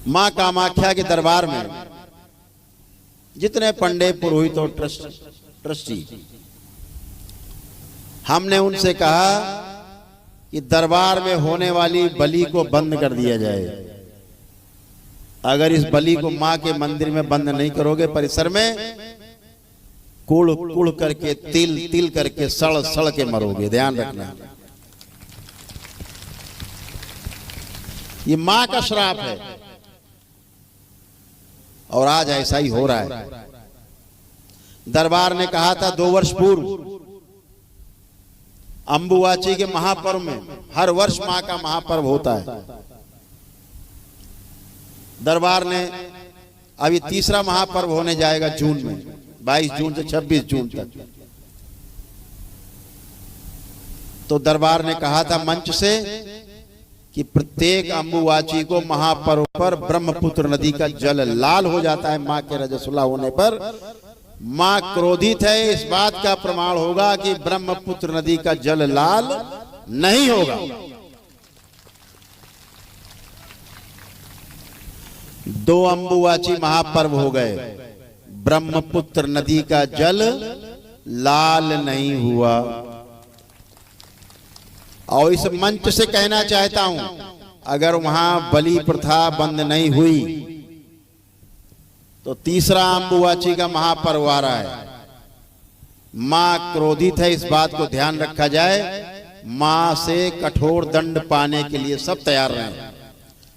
मां कामाख्या के दरबार में जितने पंडित पुरोहित और ट्रस्टी, हमने उनसे कहा कि दरबार में होने वाली बलि को बंद कर दिया जाए। अगर इस बलि को मां के मंदिर में बंद नहीं करोगे, परिसर में कुड़ कुड़ करके तिल तिल करके सड़ सड़ के मरोगे। ध्यान रखना, ये मां का श्राप है और आज ऐसा ही हो रहा है। दरबार ने कहा था 2 वर्ष पूर्व अंबुवाची के महापर्व में, हर वर्ष मां का महापर्व होता है। दरबार ने अभी तीसरा महापर्व होने जाएगा जून में, 22 जून से 26 जून तक। तो दरबार ने कहा था मंच से कि प्रत्येक अंबुवाची को महापर्व पर ब्रह्मपुत्र नदी का जल लाल हो जाता है। मां के रजस्वला होने पर मां क्रोधित है, इस बात का प्रमाण होगा कि ब्रह्मपुत्र नदी का जल लाल नहीं होगा। 2 अंबुवाची महापर्व हो गए, ब्रह्मपुत्र नदी का जल लाल नहीं हुआ। और इस मंच से कहना चाहता हूं, अगर वहां बलि प्रथा बंद नहीं हुई तो तीसरा अंबुवाची का महापर्व आ रहा है। मां क्रोधित है, इस बात को ध्यान रखा जाए। मां से कठोर दंड पाने के लिए सब तैयार रहें।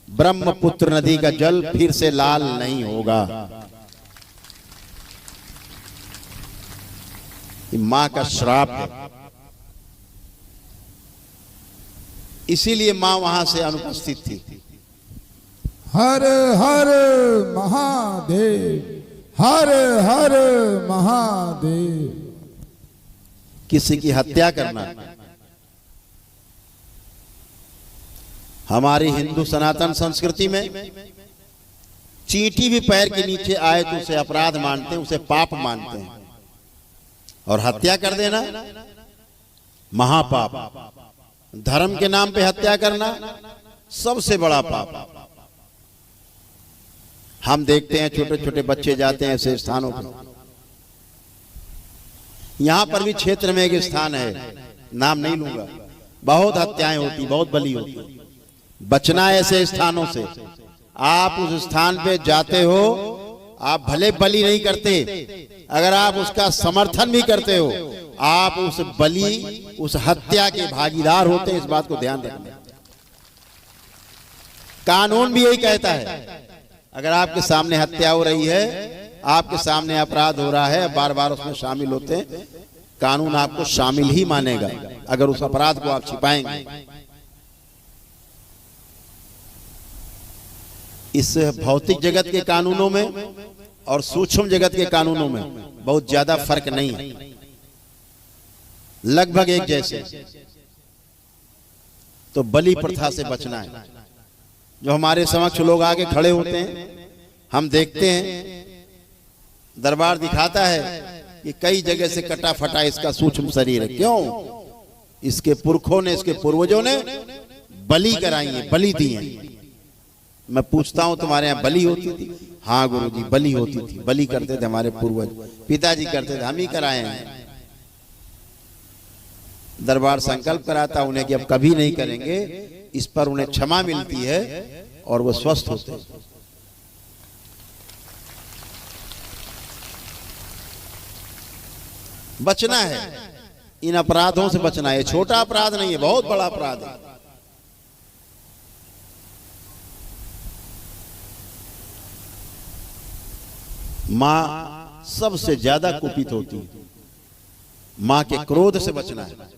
ब्रह्मपुत्र नदी का जल फिर से लाल नहीं होगा। ये मां का श्राप है, इसीलिए मां वहां से अनुपस्थित थी। हर हर महादेव, हर हर महादेव। किसी की हत्या करना हमारी हिंदू सनातन संस्कृति में, चींटी भी पैर के नीचे आए तो उसे अपराध मानते हैं, उसे पाप मानते हैं। और हत्या कर देना महापाप। धर्म के नाम पे हत्या करना सबसे बड़ा पाप। हम देखते हैं छोटे छोटे बच्चे जाते हैं ऐसे स्थानों पर। यहां पर भी क्षेत्र में एक स्थान है, नाम नहीं लूंगा, बहुत हत्याएं होती, बहुत बलि होती। बचना ऐसे स्थानों से। आप उस स्थान पे जाते हो, आप भले बलि नहीं करते, अगर आप उसका समर्थन भी करते हो, आप उस बलि, उस हत्या के भागीदार होते हैं। इस बात को ध्यान रखना। कानून भी यही कहता है, अगर आपके सामने हत्या हो रही है, आपके सामने अपराध हो रहा है, बार बार उसमें शामिल होते हैं, कानून आपको शामिल ही मानेगा अगर उस अपराध को आप छिपाएंगे। इस भौतिक जगत के कानूनों में और सूक्ष्म जगत के कानूनों में बहुत ज्यादा फर्क नहीं है, लगभग एक जैसे। तो बलि प्रथा से बचना है। जो हमारे समक्ष लोग आके खड़े होते हैं, हम देखते हैं, दरबार दिखाता है कि कई जगह से कटा फटा इसका सूक्ष्म शरीर है। क्यों? इसके पुरखों ने, इसके पूर्वजों ने बलि कराई है, बलि दी है। मैं पूछता हूं, तुम्हारे यहां बलि होती थी? हाँ गुरुजी, बलि होती थी, बलि करते थे हमारे पूर्वज, पिताजी करते थे, हम ही कराए हैं। दरबार संकल्प कराता उन्हें कि अब कभी नहीं करेंगे। इस पर उन्हें क्षमा मिलती है और वो स्वस्थ होते हैं। बचना है, इन अपराधों से बचना है। छोटा अपराध नहीं है, बहुत बड़ा अपराध है। मां सबसे ज्यादा कुपित होती है, मां के क्रोध से बचना है।